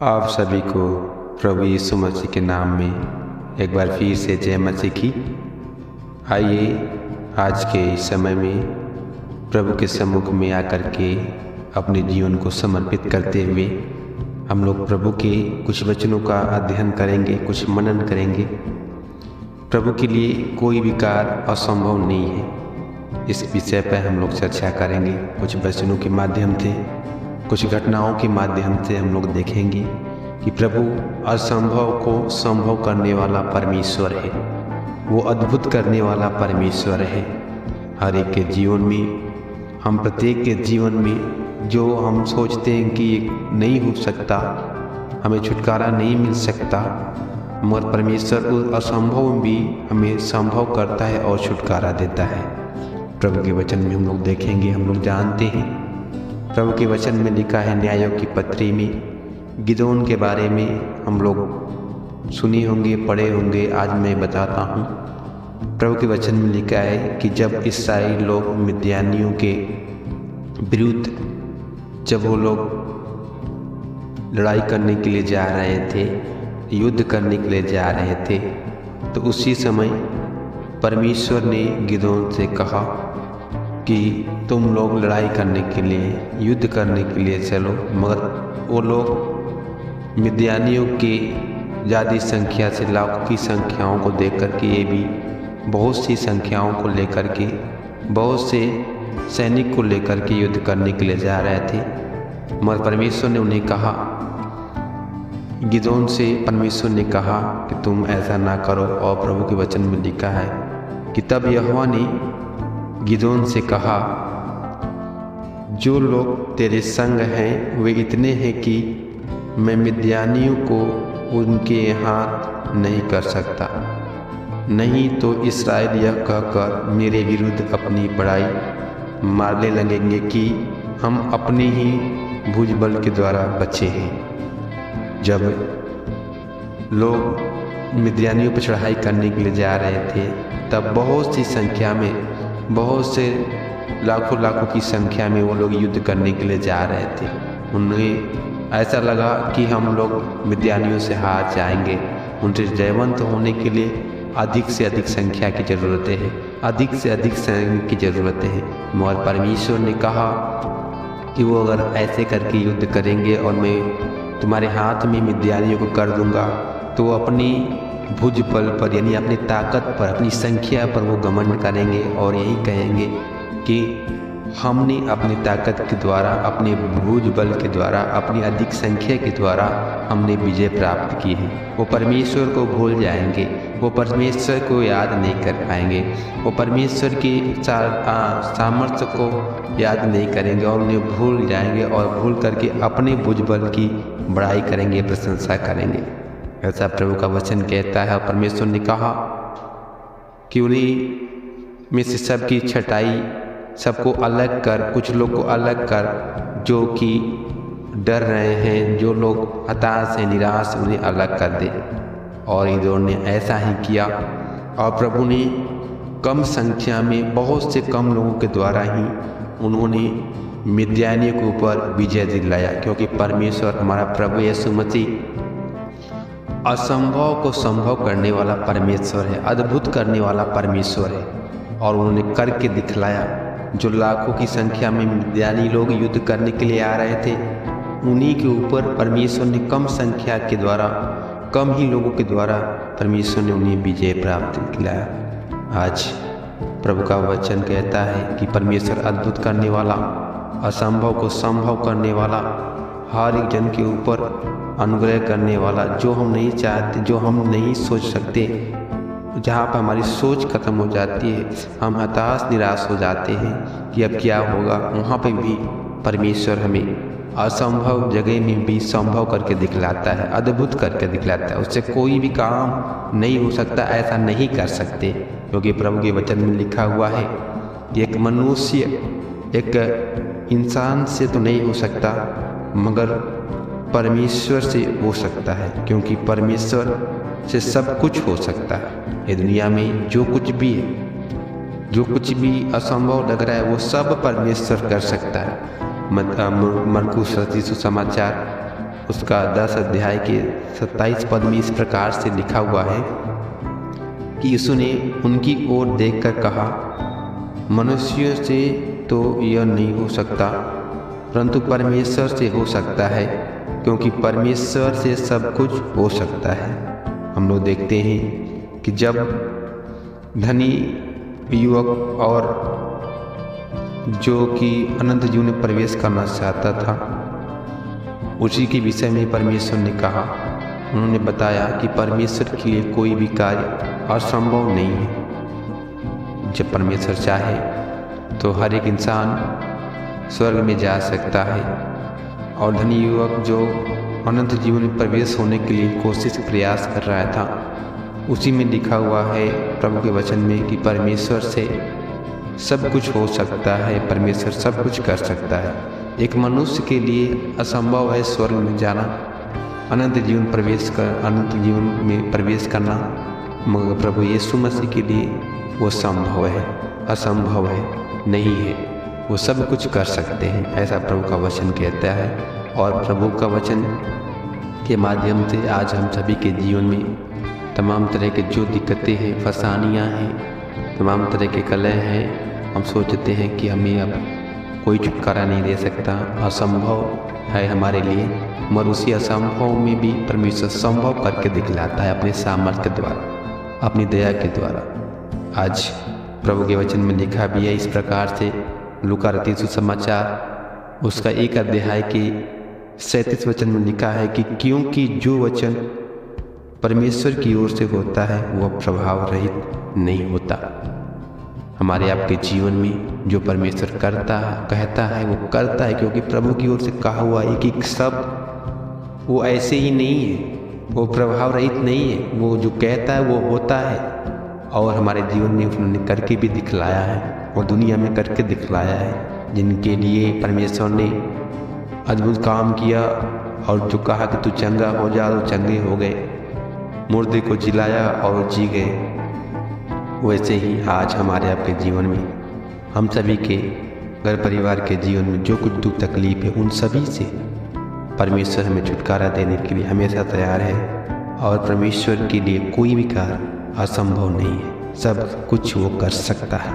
आप सभी को प्रभु यीशु मसीह के नाम में एक बार फिर से जय मसीह की। आइए आज के इस समय में प्रभु के सम्मुख में आकर के अपने जीवन को समर्पित करते हुए हम लोग प्रभु के कुछ वचनों का अध्ययन करेंगे, कुछ मनन करेंगे। प्रभु के लिए कोई भी कार्य असंभव नहीं है। इस विषय पर हम लोग चर्चा करेंगे। कुछ वचनों के माध्यम से, कुछ घटनाओं के माध्यम से हम लोग देखेंगे कि प्रभु असंभव को संभव करने वाला परमेश्वर है। वो अद्भुत करने वाला परमेश्वर है। हर एक के जीवन में, हम प्रत्येक के जीवन में जो हम सोचते हैं कि नहीं हो सकता, हमें छुटकारा नहीं मिल सकता, मगर परमेश्वर उस असंभव में भी हमें संभव करता है और छुटकारा देता है। प्रभु के वचन में हम लोग देखेंगे। हम लोग जानते हैं प्रभु के वचन में लिखा है, न्यायों की पत्री में गिदोन के बारे में हम लोग सुने होंगे, पढ़े होंगे। आज मैं बताता हूँ। प्रभु के वचन में लिखा है कि जब इस्राएली लोग मिद्यानियों के विरुद्ध जब वो लोग लड़ाई करने के लिए जा रहे थे, युद्ध करने के लिए जा रहे थे, तो उसी समय परमेश्वर ने गिदोन से कहा कि तुम लोग लड़ाई करने के लिए, युद्ध करने के लिए चलो। मगर वो लोग मिद्यानियों की ज़्यादा संख्या से, लाखों की संख्याओं को देख कर के, ये भी बहुत सी संख्याओं को लेकर के, बहुत से सैनिक को लेकर के युद्ध करने के लिए जा रहे थे। मगर परमेश्वर ने उन्हें कहा, गिदोन से परमेश्वर ने कहा कि तुम ऐसा ना करो। और प्रभु के वचन में लिखा है कि तब यहोवा ने गिदोन से कहा, जो लोग तेरे संग हैं वे इतने हैं कि मैं मिद्यानियों को उनके हाथ नहीं कर सकता, नहीं तो इस्राएल यह कहकर मेरे विरुद्ध अपनी बड़ाई मारने लगेंगे कि हम अपने ही भुजबल के द्वारा बचे हैं। जब लोग मिद्यानियों पर चढ़ाई करने के लिए जा रहे थे, तब बहुत सी संख्या में, बहुत से लाखों की संख्या में वो लोग युद्ध करने के लिए जा रहे थे। उन्हें ऐसा लगा कि हम लोग मिद्यानियों से हार जाएंगे। उनसे जयवंत होने के लिए अधिक से अधिक संख्या की ज़रूरतें हैं, अधिक से अधिक सैनिक की ज़रूरतें हैं। मगर परमेश्वर ने कहा कि वो अगर ऐसे करके युद्ध करेंगे और मैं तुम्हारे हाथ में मिद्यानियों को कर दूंगा, तो वो अपनी भुजबल पर, यानी अपनी ताकत पर, अपनी संख्या पर वो घमंड करेंगे और यही कहेंगे कि हमने अपनी ताकत के द्वारा, अपने भुजबल के द्वारा, अपनी अधिक संख्या के द्वारा हमने विजय प्राप्त की है। वो परमेश्वर को भूल जाएंगे, वो परमेश्वर को याद नहीं कर पाएंगे, वो परमेश्वर की सामर्थ्य को याद नहीं करेंगे और उन्हें भूल जाएंगे और भूल करके अपने भुजबल की बड़ाई करेंगे, प्रशंसा करेंगे। ऐसा प्रभु का वचन कहता है। परमेश्वर ने कहा कि उन्हीं में से सबकी छटाई, सबको अलग कर, कुछ लोग को अलग कर जो कि डर रहे हैं, जो लोग हताश हैं, निराश, उन्हें अलग कर दे। और गिदोन ने ऐसा ही किया और प्रभु ने कम संख्या में, बहुत से कम लोगों के द्वारा ही उन्होंने मिद्यानियों के ऊपर विजय दिलाया। क्योंकि परमेश्वर, हमारा प्रभु यीशु मसीह असंभव को संभव करने वाला परमेश्वर है, अद्भुत करने वाला परमेश्वर है। और उन्होंने करके दिखलाया। जो लाखों की संख्या में मिद्यानी लोग युद्ध करने के लिए आ रहे थे, उन्हीं के ऊपर परमेश्वर ने कम संख्या के द्वारा, कम ही लोगों के द्वारा परमेश्वर ने उन्हें विजय प्राप्त दिलाया। आज प्रभु का वचन कहता है कि परमेश्वर अद्भुत करने वाला, असंभव को संभव करने वाला, हर एक जन के ऊपर अनुग्रह करने वाला, जो हम नहीं चाहते, जो हम नहीं सोच सकते, जहाँ पर हमारी सोच खत्म हो जाती है, हम हताश निराश हो जाते हैं कि अब क्या होगा, वहाँ पे भी परमेश्वर हमें असंभव जगह में भी संभव करके दिखलाता है, अद्भुत करके दिखलाता है। उससे कोई भी काम नहीं हो सकता, ऐसा नहीं कर सकते। क्योंकि प्रभु के वचन में लिखा हुआ है, एक मनुष्य, एक इंसान से तो नहीं हो सकता, मगर परमेश्वर से हो सकता है। क्योंकि परमेश्वर से सब कुछ हो सकता है। ये दुनिया में जो कुछ भी है, जो कुछ भी असंभव लग रहा है, वो सब परमेश्वर कर सकता है। मरकुस सुसमाचार उसका 10 अध्याय के 27 पद में इस प्रकार से लिखा हुआ है कि यीशु ने उनकी ओर देखकर कहा, मनुष्यों से तो यह नहीं हो सकता, परंतु परमेश्वर से हो सकता है, क्योंकि परमेश्वर से सब कुछ हो सकता है। हम लोग देखते हैं कि जब धनी युवक और जो कि अनंत जीवन में प्रवेश करना चाहता था, उसी के विषय में परमेश्वर ने कहा, उन्होंने बताया कि परमेश्वर के लिए कोई भी कार्य असंभव नहीं है। जब परमेश्वर चाहे तो हर एक इंसान स्वर्ग में जा सकता है। और धनी युवक जो अनंत जीवन में प्रवेश होने के लिए कोशिश प्रयास कर रहा था, उसी में लिखा हुआ है प्रभु के वचन में कि परमेश्वर से सब कुछ हो सकता है, परमेश्वर सब कुछ कर सकता है। एक मनुष्य के लिए असंभव है स्वर्ग में जाना, अनंत जीवन में प्रवेश करना, मगर प्रभु यीशु मसीह के लिए वो संभव है, असंभव है नहीं है, वो सब कुछ कर सकते हैं, ऐसा प्रभु का वचन कहता है। और प्रभु का वचन के माध्यम से आज हम सभी के जीवन में तमाम तरह के जो दिक्कतें हैं, फसानियाँ हैं, तमाम तरह के कलह हैं, हम सोचते हैं कि हमें अब कोई छुटकारा नहीं दे सकता, असंभव है हमारे लिए, मगर उसी असंभव में भी परमेश्वर संभव करके दिखलाता है अपने सामर्थ्य के द्वारा, अपनी दया के द्वारा। आज प्रभु के वचन में लिखा भी है इस प्रकार से, लूका रचित सुसमाचार उसका 1 अध्याय के 37 वचन में लिखा है कि क्योंकि जो वचन परमेश्वर की ओर से होता है वह प्रभाव रहित नहीं होता। हमारे आपके जीवन में जो परमेश्वर कहता है वो करता है, क्योंकि प्रभु की ओर से कहा हुआ एक एक शब्द वो ऐसे ही नहीं है, वो प्रभाव रहित नहीं है, वो जो कहता है वो होता है। और हमारे जीवन में उन्होंने करके भी दिखलाया है और दुनिया में करके दिखलाया है। जिनके लिए परमेश्वर ने अद्भुत काम किया और जो कहा कि तू चंगा हो जा, तो चंगे हो गए, मुर्दे को जिलाया और जी गए। वैसे ही आज हमारे आपके जीवन में, हम सभी के घर परिवार के जीवन में जो कुछ दुख तकलीफ है, उन सभी से परमेश्वर हमें छुटकारा देने के लिए हमेशा तैयार है। और परमेश्वर के लिए कोई भी कार्य असंभव नहीं है, सब कुछ वो कर सकता है।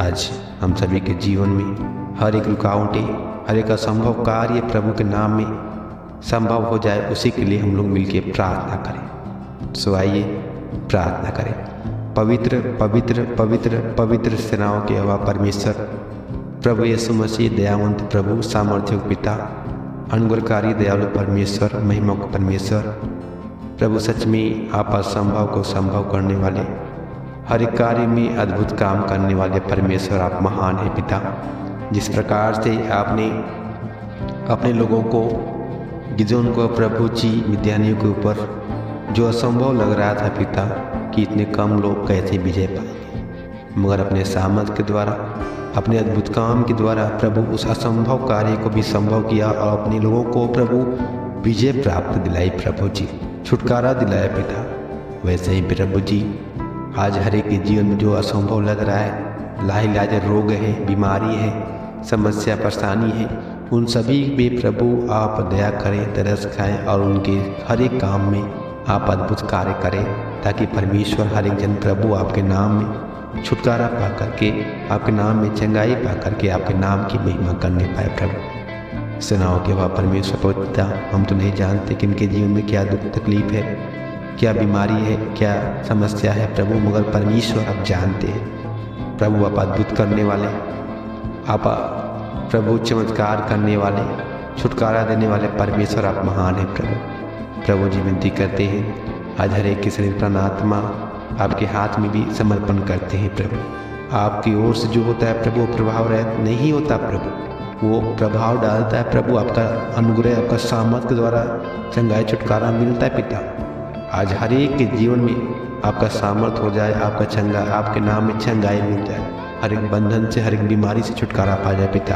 आज हम सभी के जीवन में हर एक रुकावटें, हर एक असंभव कार्य प्रभु के नाम में संभव हो जाए, उसी के लिए हम लोग मिलकर प्रार्थना करें। सो आइए प्रार्थना करें। पवित्र पवित्र पवित्र पवित्र सेनाओं के हवा परमेश्वर, प्रभु यीशु मसीह, दयावंत प्रभु, सामर्थ्य पिता, अनुग्रहकारी दयालु परमेश्वर, महिमा को परमेश्वर, प्रभु सच में आप असंभव को संभव करने वाले, हर एक कार्य में अद्भुत काम करने वाले परमेश्वर, आप महान है पिता। जिस प्रकार से आपने अपने लोगों को, गिदोन को प्रभु जी मिद्यानियों के ऊपर जो असंभव लग रहा था पिता कि इतने कम लोग कैसे विजय पाएंगे, मगर अपने सामर्थ के द्वारा, अपने अद्भुत काम के द्वारा प्रभु उस असंभव कार्य को भी संभव किया और अपने लोगों को प्रभु विजय प्राप्त दिलाई, प्रभु जी छुटकारा दिलाया पिता। वैसे ही प्रभु जी आज हर एक के जीवन में जो असंभव लग रहा है, लाइलाज रोग है, बीमारी है, समस्या परेशानी है, उन सभी में प्रभु आप दया करें, तरस खाएं और उनके हर एक काम में आप अद्भुत कार्य करें, ताकि परमेश्वर हर एक जन प्रभु आपके नाम में छुटकारा पा करके, आपके नाम में चंगाई पा करके आपके नाम की महिमा करने पाए। प्रभु सेनाओं के वह परमेश्वर पिता, हम तो नहीं जानते कि इनके जीवन में क्या दुख तकलीफ है, क्या बीमारी है, क्या समस्या है प्रभु, मगर परमेश्वर आप जानते हैं। प्रभु आप अद्भुत करने वाले, आप प्रभु चमत्कार करने वाले, छुटकारा देने वाले परमेश्वर, आप महान हैं प्रभु। प्रभु जी विनती करते हैं आज हर एक के शरीर प्राण आत्मा आपके हाथ में भी समर्पण करते हैं प्रभु। आपकी ओर से जो होता है प्रभु प्रभाव रहित नहीं होता प्रभु, वो प्रभाव डालता है प्रभु। आपका अनुग्रह, आपका सामर्थ्य के द्वारा चंगाई छुटकारा मिलता है पिता। आज हर एक के जीवन में आपका सामर्थ्य हो जाए, आपका चंगा, आपके नाम में चंगाई मिल जाए, हर एक बंधन से, हर एक बीमारी से छुटकारा पा जाए पिता।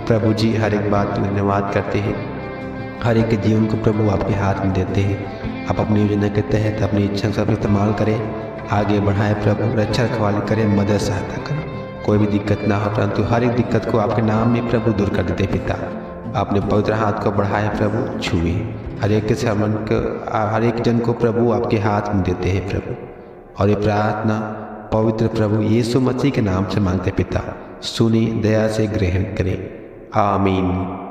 प्रभु जी हर एक बात पर धन्यवाद करते हैं, हर एक के जीवन को प्रभु आपके हाथ में देते हैं। आप अपनी योजना के तहत अपनी इच्छा का इस्तेमाल करें, आगे बढ़ाएं प्रभु, रक्षा रखवाली करें, मदद सहायता करें, कोई भी दिक्कत ना हो, परंतु हर एक दिक्कत को आपके नाम में प्रभु दूर कर देते पिता। अपने पवित्र हाथ को बढ़ाए प्रभु, छुए हर एक जन को प्रभु आपके हाथ में देते हैं प्रभु। और ये प्रार्थना पवित्र प्रभु यीशु मसीह के नाम से मांगते पिता, सुनी दया से ग्रहण करें। आमीन।